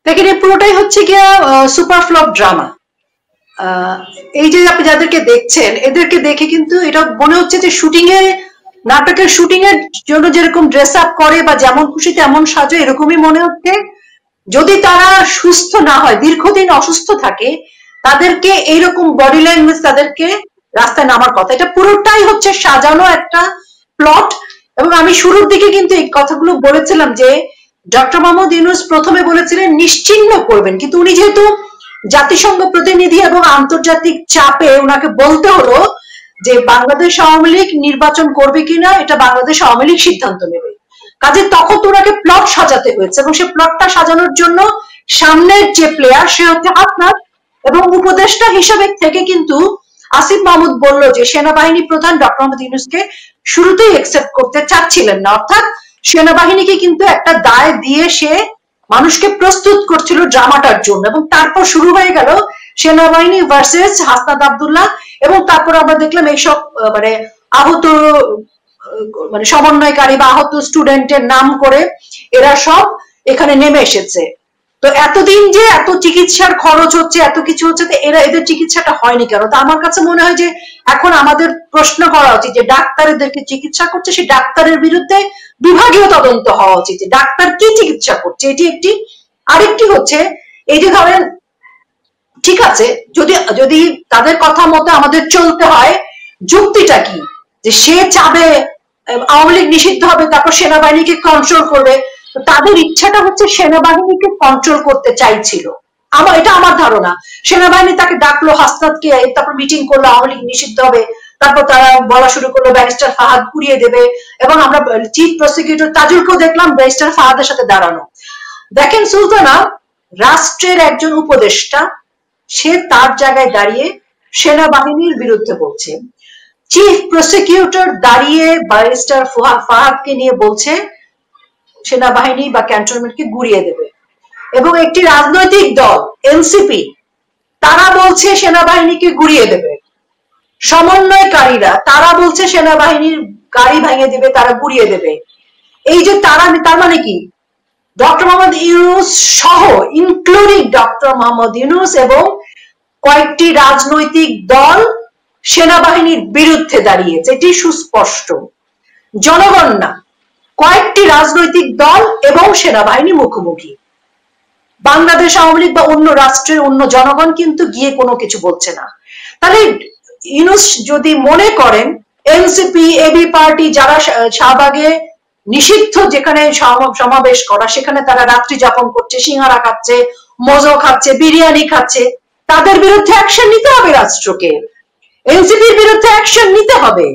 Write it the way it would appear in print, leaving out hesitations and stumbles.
দেখেন এই পুরোটাই হচ্ছে গিয়া সুপার ফ্লপ ড্রামা। এই যে আপনি যাদেরকে দেখছেন এদেরকে দেখে কিন্তু এটা মনে হচ্ছে যে শুটিং এ, নাটকের শুটিং এর জন্য যেরকম ড্রেস আপ করে বা যেমন খুশি তেমন সাজে, এরকমই মনে হচ্ছে। যদি তারা সুস্থ না হয়, দীর্ঘদিন অসুস্থ থাকে, তাদেরকে এইরকম বডি ল্যাঙ্গুয়েজ তাদেরকে রাস্তায় নামার কথা। এটা পুরোটাই হচ্ছে সাজানো একটা প্লট। এবং আমি শুরুর দিকে কিন্তু এই কথাগুলো বলেছিলাম যে ডক্টর মোহাম্মদ ইউনূস প্রথমে বলেছিলেন নিশ্চিহ্ন করবেন, কিন্তু উনি যেহেতু জাতিসংঘ প্রতিনিধি এবং আন্তর্জাতিক চাপে ওনাকে বলতে হলো যে বাংলাদেশ আওয়ামী লীগ নির্বাচন করবে কিনা এটা বাংলাদেশ আওয়ামী লীগ সিদ্ধান্ত নেবে। কাজে তখন তো ওনাকে প্লট সাজাতে হয়েছে, এবং সেই প্লটটা সাজানোর জন্য সামনের যে প্লেয়ার সে হচ্ছে হাসনাত, এবং উপদেষ্টা হিসেবে থেকে কিন্তু আসিফ মাহমুদ বলল যে সেনাবাহিনী প্রধান ডক্টর মোহাম্মদ ইউনূসকে শুরুতেই একসেপ্ট করতে চাচ্ছিলেন না, অর্থাৎ সেনাবাহিনীকে কিন্তু একটা দায় দিয়ে সে মানুষকে প্রস্তুত করছিল ড্রামাটার জন্য। এবং তারপর শুরু হয়ে গেল সেনাবাহিনী ভার্সেস হাসনাত আব্দুল্লাহ, এবং তারপর আমরা দেখলাম এইসব মানে আহত মানে সমন্বয়কারী বা আহত স্টুডেন্টের নাম করে এরা সব এখানে নেমে এসেছে। তো এতদিন যে এত চিকিৎসার খরচ হচ্ছে, এত কিছু হচ্ছে, তো এদের চিকিৎসাটা হয়নি কেন? তো আমার কাছে মনে হয় যে এখন আমাদের প্রশ্ন করা উচিত যে ডাক্তারদেরকে চিকিৎসা করছে সেই ডাক্তারের বিরুদ্ধে বিভাগীয় তদন্ত হওয়া উচিত, ডাক্তার কি চিকিৎসা করছে এটি একটি। আরেকটি হচ্ছে এই যে ধরেন ঠিক আছে, যদি যদি তাদের কথা মতো আমাদের চলতে হয়, যুক্তিটা কি যে সে চাবে আওয়ামী লীগ নিষিদ্ধ হবে তারপর সেনাবাহিনীকে কন্ট্রোল করবে? তো তাদের ইচ্ছাটা হচ্ছে সেনাবাহিনীকে কন্ট্রোল করতে চাইছিল, এটা আমার ধারণা। সেনাবাহিনী তাকে ডাকলো, হাসনাতকে, তারপর মিটিং করলো আওয়ামী লীগ নিষিদ্ধ হবে, তারপর তারা বলা শুরু করলো ব্যারিস্টার ফাহাদ পুড়িয়ে দেবে, এবং আমরা চিফ প্রসিকিউটর তাজুলকেও দেখলাম ব্যারিস্টার ফাহাদের সাথে দাঁড়ানো। দেখেন সুলতানা রাষ্ট্রের একজন উপদেষ্টা, সে তার জায়গায় দাঁড়িয়ে সেনাবাহিনীর বিরুদ্ধে বলছে, চিফ প্রসিকিউটর দাঁড়িয়ে ব্যারিস্টার ফাহাদকে নিয়ে বলছে সেনাবাহিনী বা ক্যান্টনমেন্টকে গুড়িয়ে দেবে, এবং একটি রাজনৈতিক দল এনসিপি তারা বলছে সেনাবাহিনীকে গুড়িয়ে দেবে, সমন্বয়কারীরা তারা বলছে সেনাবাহিনীর গাড়ি ভেঙে দিবে, তারা গুড়িয়ে দেবে। এই যে তারা, তার মানে কি ডক্টর মোহাম্মদ ইউনূস সহ, ইনক্লুডিং ডক্টর মোহাম্মদ ইউনূস এবং কয়েকটি রাজনৈতিক দল সেনাবাহিনীর বিরুদ্ধে দাঁড়িয়েছে, এটি সুস্পষ্ট। জনগণ না, কয়েকটি রাজনৈতিক দল এবং সেনাবাহিনী মুখোমুখি। বাংলাদেশ আওয়ামী লীগ বা অন্য রাষ্ট্রের অন্য জনগণ কিন্তু গিয়ে কোনো কিছু বলছে না। তাহলে ইউনূস যদি মনে করেন এনসিপি, এবি পার্টি যারা শাহবাগে নিষিদ্ধ যেখানে সমাবেশ করা সেখানে তারা রাত্রি যাপন করছে, সিঙ্গারা খাচ্ছে, মজো খাচ্ছে, বিরিয়ানি খাচ্ছে, তাদের বিরুদ্ধে অ্যাকশন নিতে হবে রাষ্ট্রকে, এনসিপির বিরুদ্ধে অ্যাকশন নিতে হবে।